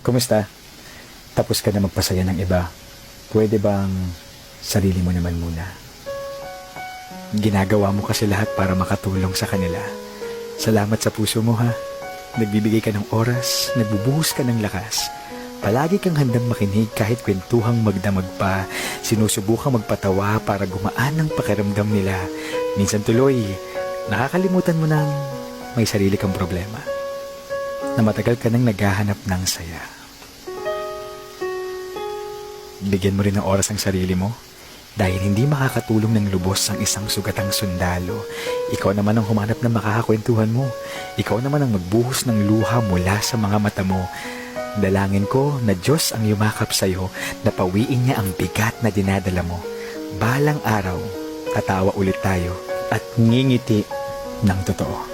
Kumusta? Tapos ka na magpasaya ng iba. Pwede bang sarili mo naman muna? Ginagawa mo kasi lahat para makatulong sa kanila. Salamat sa puso mo ha. Nagbibigay ka ng oras, nagbubuhos ka ng lakas. Palagi kang handang makinig kahit kwentuhang magdamag pa. Sinusubukang magpatawa para gumaan ang pakiramdam nila. Minsan tuloy, nakakalimutan mo nang may sarili kang problema. Na matagal ka nang naghahanap ng saya. Bigyan mo rin ng oras ang sarili mo. Dahil hindi makakatulong ng lubos ang isang sugatang sundalo. Ikaw naman ang humanap ng makakakwentuhan mo. Ikaw naman ang magbuhos ng luha mula sa mga mata mo. Dalangin ko na Diyos ang yumakap sa'yo na pawiin niya ang bigat na dinadala mo. Balang araw, tatawa ulit tayo at ngingiti ng totoo.